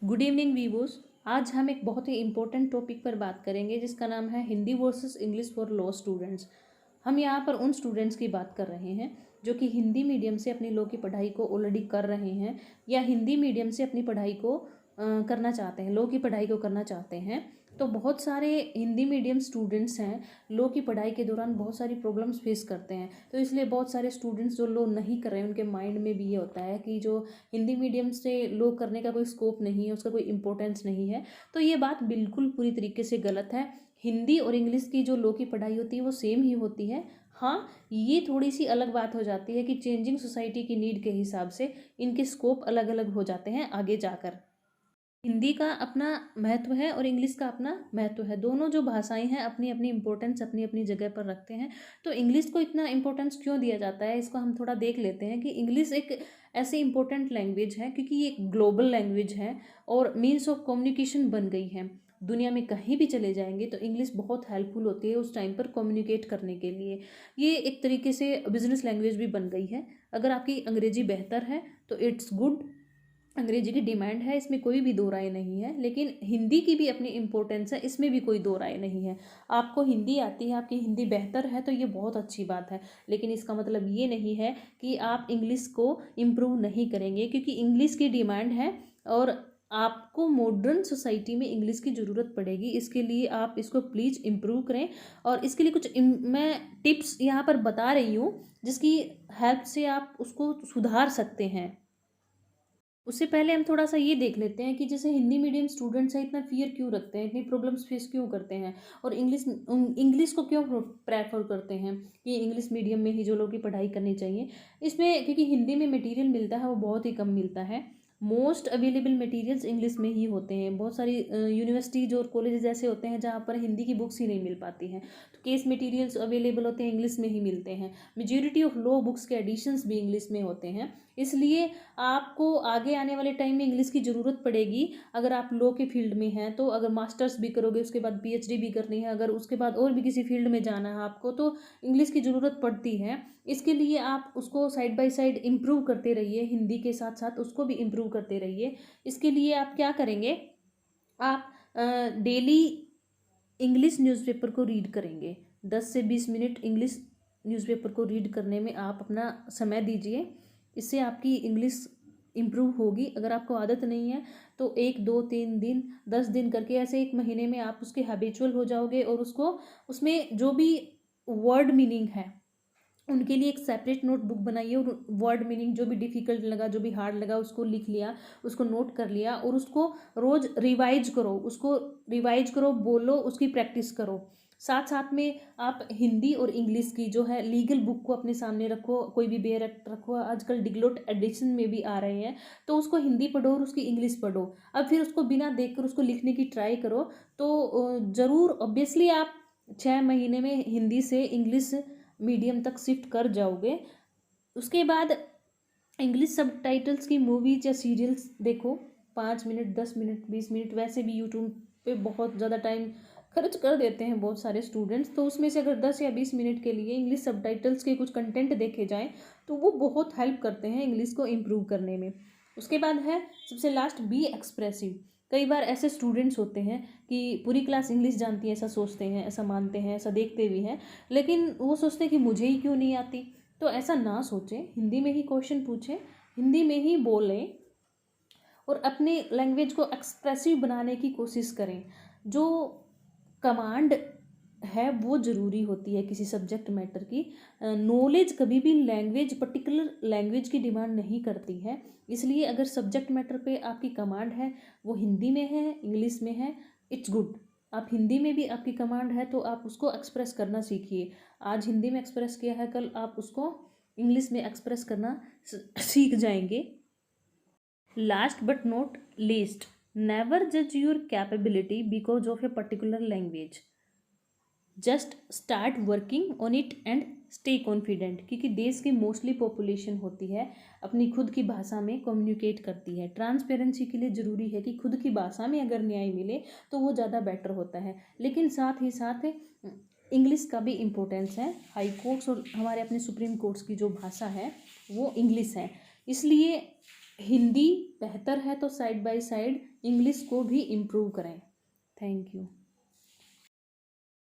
Good evening वीवोस। आज हम एक बहुत ही इम्पोर्टेंट टॉपिक पर बात करेंगे जिसका नाम है Hindi versus English for law students. हम यहाँ पर उन स्टूडेंट्स की बात कर रहे हैं जो कि हिंदी मीडियम से अपनी लॉ की पढ़ाई को ऑलरेडी कर रहे हैं या हिंदी मीडियम से अपनी पढ़ाई को करना चाहते हैं, लॉ की पढ़ाई को करना चाहते हैं। तो बहुत सारे हिंदी मीडियम स्टूडेंट्स हैं, लॉ की पढ़ाई के दौरान बहुत सारी प्रॉब्लम्स फेस करते हैं। तो इसलिए बहुत सारे स्टूडेंट्स जो लॉ नहीं कर रहे हैं उनके माइंड में भी ये होता है कि जो हिंदी मीडियम से लॉ करने का कोई स्कोप नहीं है, उसका कोई इम्पोर्टेंस नहीं है। तो ये बात बिल्कुल पूरी तरीके से गलत है। हिंदी और इंग्लिश की जो लॉ की पढ़ाई होती है वो सेम ही होती है। हाँ, ये थोड़ी सी अलग बात हो जाती है कि चेंजिंग सोसाइटी की नीड के हिसाब से इनके स्कोप अलग अलग हो जाते हैं आगे जाकर। हिंदी का अपना महत्व है और इंग्लिश का अपना महत्व है। दोनों जो भाषाएं हैं अपनी अपनी इम्पोर्टेंस अपनी अपनी जगह पर रखते हैं। तो इंग्लिश को इतना इम्पोर्टेंस क्यों दिया जाता है, इसको हम थोड़ा देख लेते हैं कि इंग्लिश एक ऐसी इम्पोर्टेंट लैंग्वेज है क्योंकि ये एक ग्लोबल लैंग्वेज है और मीन्स ऑफ कम्युनिकेशन बन गई है। दुनिया में कहीं भी चले जाएंगे तो इंग्लिश बहुत हेल्पफुल होती है उस टाइम पर कम्युनिकेट करने के लिए। ये एक तरीके से बिजनेस लैंग्वेज भी बन गई है। अगर आपकी अंग्रेजी बेहतर है तो इट्स गुड, अंग्रेजी की डिमांड है, इसमें कोई भी दो राय नहीं है। लेकिन हिंदी की भी अपनी इम्पोर्टेंस है, इसमें भी कोई दो राय नहीं है। आपको हिंदी आती है, आपकी हिंदी बेहतर है तो ये बहुत अच्छी बात है। लेकिन इसका मतलब ये नहीं है कि आप इंग्लिश को इम्प्रूव नहीं करेंगे, क्योंकि इंग्लिश की डिमांड है और आपको मॉडर्न सोसाइटी में इंग्लिश की ज़रूरत पड़ेगी। इसके लिए आप इसको प्लीज़ इम्प्रूव करें। और इसके लिए कुछ मैं टिप्स यहाँ पर बता रही हूँ जिसकी हेल्प से आप उसको सुधार सकते हैं। उससे पहले हम थोड़ा सा ये देख लेते हैं कि जैसे हिंदी मीडियम स्टूडेंट्स हैं इतना फियर क्यों रखते हैं, इतनी प्रॉब्लम्स फेस क्यों करते हैं और इंग्लिश को क्यों प्रेफर करते हैं कि इंग्लिश मीडियम में ही जो लोग की पढ़ाई करनी चाहिए। इसमें क्योंकि हिंदी में मटेरियल मिलता है वो बहुत ही कम मिलता है। मोस्ट अवेलेबल मटेरियल्स इंग्लिश में ही होते हैं। बहुत सारी यूनिवर्सिटीज और कॉलेजेस ऐसे होते हैं जहाँ पर हिंदी की बुक्स ही नहीं मिल पाती हैं, तो केस मटेरियल्स अवेलेबल होते हैं इंग्लिश में ही मिलते हैं। मेजॉरिटी ऑफ लॉ बुक्स के एडिशंस भी इंग्लिश में होते हैं। इसलिए आपको आगे आने वाले टाइम में इंग्लिश की ज़रूरत पड़ेगी। अगर आप लॉ के फील्ड में हैं तो अगर मास्टर्स भी करोगे उसके बाद पीएचडी भी करनी है, अगर उसके बाद और भी किसी फील्ड में जाना है आपको, तो इंग्लिश की ज़रूरत पड़ती है। इसके लिए आप उसको साइड बाय साइड इम्प्रूव करते रहिए, हिंदी के साथ साथ उसको भी इम्प्रूव करते रहिए। इसके लिए आप क्या करेंगे, आप डेली इंग्लिश न्यूज़पेपर को रीड करेंगे। 10 से 20 मिनट इंग्लिश न्यूज़पेपर को रीड करने में आप अपना समय दीजिए। इससे आपकी इंग्लिश इम्प्रूव होगी। अगर आपको आदत नहीं है तो 1 2 3 दिन 10 दिन करके ऐसे 1 महीने में आप उसके हैबिचुअल हो जाओगे और उसको उसमें जो भी वर्ड मीनिंग है उनके लिए एक सेपरेट नोटबुक बनाइए और वर्ड मीनिंग जो भी डिफ़िकल्ट लगा, जो भी हार्ड लगा, उसको लिख लिया, उसको नोट कर लिया और उसको रोज़ रिवाइज करो, उसको रिवाइज करो, बोलो, उसकी प्रैक्टिस करो। साथ साथ में आप हिंदी और इंग्लिश की जो है लीगल बुक को अपने सामने रखो, कोई भी बेयर एक्ट रखो। आजकल डिग्लोट एडिशन में भी आ रहे हैं, तो उसको हिंदी पढ़ो और उसकी इंग्लिश पढ़ो। अब फिर उसको बिना देखकर उसको लिखने की ट्राई करो तो ज़रूर ऑब्वियसली आप 6 महीने में हिंदी से इंग्लिश मीडियम तक शिफ्ट कर जाओगे। उसके बाद इंग्लिश सबटाइटल्स की मूवीज या सीरियल्स देखो। 5 मिनट 10 मिनट 20 मिनट, वैसे भी यूट्यूब पे बहुत ज़्यादा टाइम खर्च कर देते हैं बहुत सारे स्टूडेंट्स। तो उसमें से अगर 10 या 20 मिनट के लिए इंग्लिश सबटाइटल्स के कुछ कंटेंट देखे जाएं तो वो बहुत हेल्प करते हैं इंग्लिश को इम्प्रूव करने में। उसके बाद है सबसे लास्ट, बी एक्सप्रेसिव। कई बार ऐसे स्टूडेंट्स होते हैं कि पूरी क्लास इंग्लिश जानती है, ऐसा सोचते हैं, ऐसा मानते हैं, ऐसा देखते भी हैं, लेकिन वो सोचते हैं कि मुझे ही क्यों नहीं आती। तो ऐसा ना सोचें, हिंदी में ही क्वेश्चन पूछें, हिंदी में ही बोलें और अपनी लैंग्वेज को एक्सप्रेसिव बनाने की कोशिश करें। जो कमांड है वो ज़रूरी होती है किसी सब्जेक्ट मैटर की। नॉलेज कभी भी लैंग्वेज, पर्टिकुलर लैंग्वेज की डिमांड नहीं करती है। इसलिए अगर सब्जेक्ट मैटर पे आपकी कमांड है, वो हिंदी में है, इंग्लिश में है, इट्स गुड। आप हिंदी में भी आपकी कमांड है तो आप उसको एक्सप्रेस करना सीखिए। आज हिंदी में एक्सप्रेस किया है, कल आप उसको इंग्लिश में एक्सप्रेस करना सीख जाएंगे। Last but not least, never जज your capability because of a particular language. Just start working on it and stay confident. क्योंकि देश की मोस्टली पॉपुलेशन होती है अपनी खुद की भाषा में कम्युनिकेट करती है। ट्रांसपेरेंसी के लिए ज़रूरी है कि खुद की भाषा में अगर न्याय मिले तो वो ज़्यादा बेटर होता है। लेकिन साथ ही साथ इंग्लिश का भी इम्पोर्टेंस है। हाई कोर्ट्स और हमारे अपने सुप्रीम कोर्ट्स की जो भाषा है वो इंग्लिश है। इसलिए हिंदी बेहतर है तो साइड बाय साइड इंग्लिश को भी इम्प्रूव करें। Thank you.